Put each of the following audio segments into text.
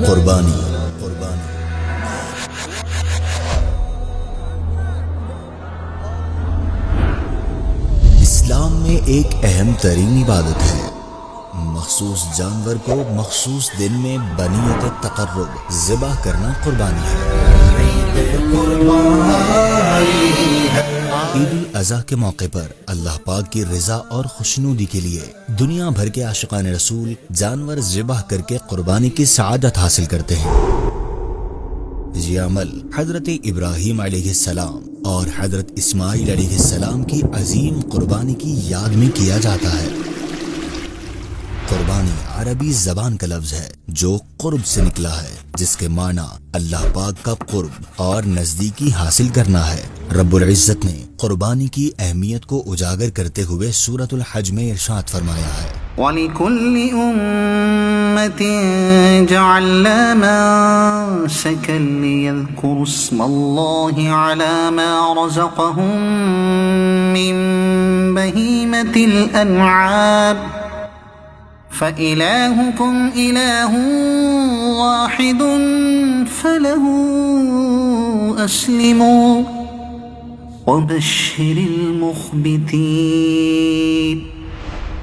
قربانی اسلام میں ایک اہم ترین عبادت ہے۔ مخصوص جانور کو مخصوص دن میں بنیت تقرب ذبح کرنا قربانی ہے۔ عید الاضحیٰ کے موقع پر اللہ پاک کی رضا اور خوشنودی کے لیے دنیا بھر کے عاشقان رسول جانور ذبح کر کے قربانی کی سعادت حاصل کرتے ہیں۔ یہ عمل حضرت ابراہیم علیہ السلام اور حضرت اسماعیل علیہ السلام کی عظیم قربانی کی یاد میں کیا جاتا ہے۔ قربانی عربی زبان کا لفظ ہے جو قرب سے نکلا ہے، جس کے معنی اللہ پاک کا قرب اور نزدیکی حاصل کرنا ہے۔ رب العزت نے قربانی کی اہمیت کو اجاگر کرتے ہوئے سورۃ الحج میں ارشاد فرمایا ہے، وَلِكُلِّ أُمَّةٍ جَعَلْنَا مَنسَكًا لِيَذْكُرُوا اسْمَ اللَّهِ عَلَى مَا رَزَقَهُم مِّن بَهِيمَةِ الْأَنْعَامِ فَإِلَٰهُكُمْ إِلَٰهٌ وَاحِدٌ فَلَهُ أَسْلِمُوا وَبَشِّرِ الْمُخْبِتِينَ۔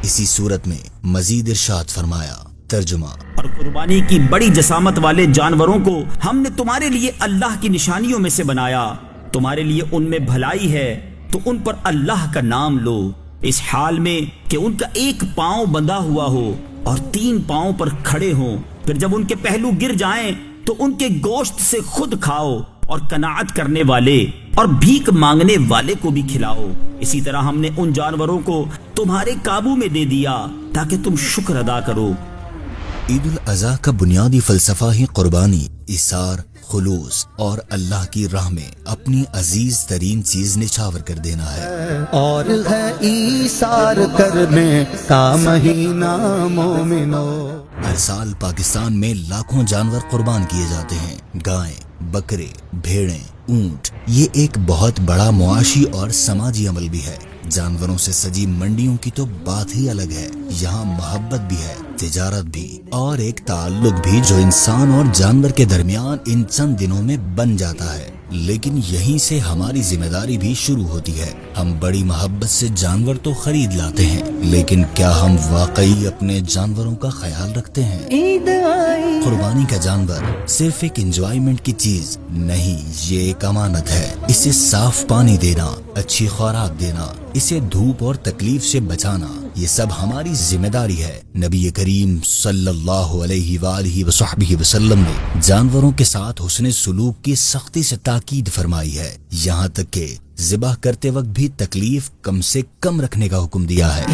اسی صورت میں مزید ارشاد فرمایا، ترجمہ، اور قربانی کی بڑی جسامت والے جانوروں کو ہم نے تمہارے لیے اللہ کی نشانیوں میں سے بنایا، تمہارے لیے ان میں بھلائی ہے تو ان پر اللہ کا نام لو، اس حال میں کہ ان کا ایک پاؤں بندھا ہوا ہو اور 3 پاؤں پر کھڑے ہوں، پھر جب ان کے پہلو گر جائیں تو ان کے گوشت سے خود کھاؤ اور قناعت کرنے والے اور بھیک مانگنے والے کو بھی کھلاؤ۔ اسی طرح ہم نے ان جانوروں کو تمہارے قابو میں دے دیا تاکہ تم شکر ادا کرو۔ عید الاضحیٰ کا بنیادی فلسفہ ہی قربانی، ایثار، خلوص اور اللہ کی راہ میں اپنی عزیز ترین چیز نچھاور کر دینا ہے۔ اور ہے ایثار کرنے کا مہینہ مومنو۔ ہر سال پاکستان میں لاکھوں جانور قربان کیے جاتے ہیں، گائیں، بکرے، بھیڑیں، اونٹ۔ یہ ایک بہت بڑا معاشی اور سماجی عمل بھی ہے۔ جانوروں سے سجی منڈیوں کی تو بات ہی الگ ہے، یہاں محبت بھی ہے، تجارت بھی، اور ایک تعلق بھی جو انسان اور جانور کے درمیان ان چند دنوں میں بن جاتا ہے۔ لیکن یہیں سے ہماری ذمہ داری بھی شروع ہوتی ہے۔ ہم بڑی محبت سے جانور تو خرید لاتے ہیں، لیکن کیا ہم واقعی اپنے جانوروں کا خیال رکھتے ہیں؟ قربانی کا جانور صرف ایک انجوائمنٹ کی چیز نہیں، یہ ایک امانت ہے۔ اسے صاف پانی دینا، اچھی خوراک دینا، اسے دھوپ اور تکلیف سے بچانا، یہ سب ہماری ذمہ داری ہے۔ نبی کریم صلی اللہ علیہ وآلہ وصحبہ وسلم نے جانوروں کے ساتھ حسن سلوک کی سختی سے تاکید فرمائی ہے، یہاں تک کہ ذبح کرتے وقت بھی تکلیف کم سے کم رکھنے کا حکم دیا ہے۔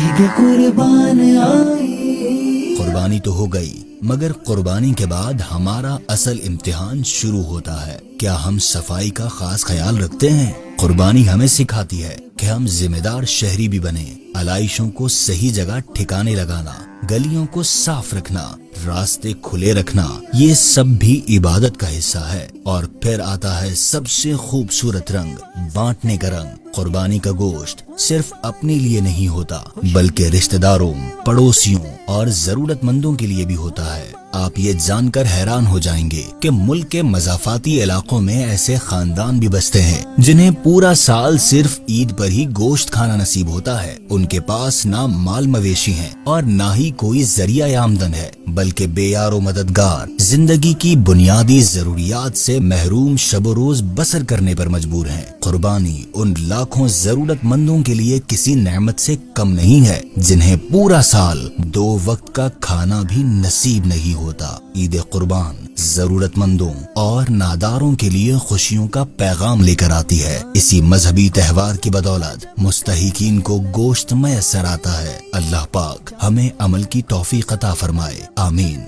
قربانی تو ہو گئی، مگر قربانی کے بعد ہمارا اصل امتحان شروع ہوتا ہے۔ کیا ہم صفائی کا خاص خیال رکھتے ہیں؟ قربانی ہمیں سکھاتی ہے کہ ہم ذمہ دار شہری بھی بنیں، علائشوں کو صحیح جگہ ٹھکانے لگانا، گلیوں کو صاف رکھنا، راستے کھلے رکھنا، یہ سب بھی عبادت کا حصہ ہے۔ اور پھر آتا ہے سب سے خوبصورت رنگ، بانٹنے کا رنگ۔ قربانی کا گوشت صرف اپنے لیے نہیں ہوتا، بلکہ رشتہ داروں، پڑوسیوں اور ضرورت مندوں کے لیے بھی ہوتا ہے۔ آپ یہ جان کر حیران ہو جائیں گے کہ ملک کے مضافاتی علاقوں میں ایسے خاندان بھی بستے ہیں جنہیں پورا سال صرف عید پر ہی گوشت کھانا نصیب ہوتا ہے۔ ان کے پاس نہ مال مویشی ہیں اور نہ ہی کوئی ذریعہ آمدن ہے، بلکہ بے یار و مددگار، زندگی کی بنیادی ضروریات سے محروم شب و روز بسر کرنے پر مجبور ہیں۔ قربانی ان لاکھوں ضرورت مندوں کے لیے کسی نعمت سے کم نہیں ہے جنہیں پورا سال 2 وقت کا کھانا بھی نصیب نہیں ہوتا۔ عید قربان ضرورت مندوں اور ناداروں کے لیے خوشیوں کا پیغام لے کر آتی ہے۔ اسی مذہبی تہوار کی بدولت مستحقین کو گوشت میسر آتا ہے۔ اللہ پاک ہمیں عمل کی توفیق عطا فرمائے، آمین۔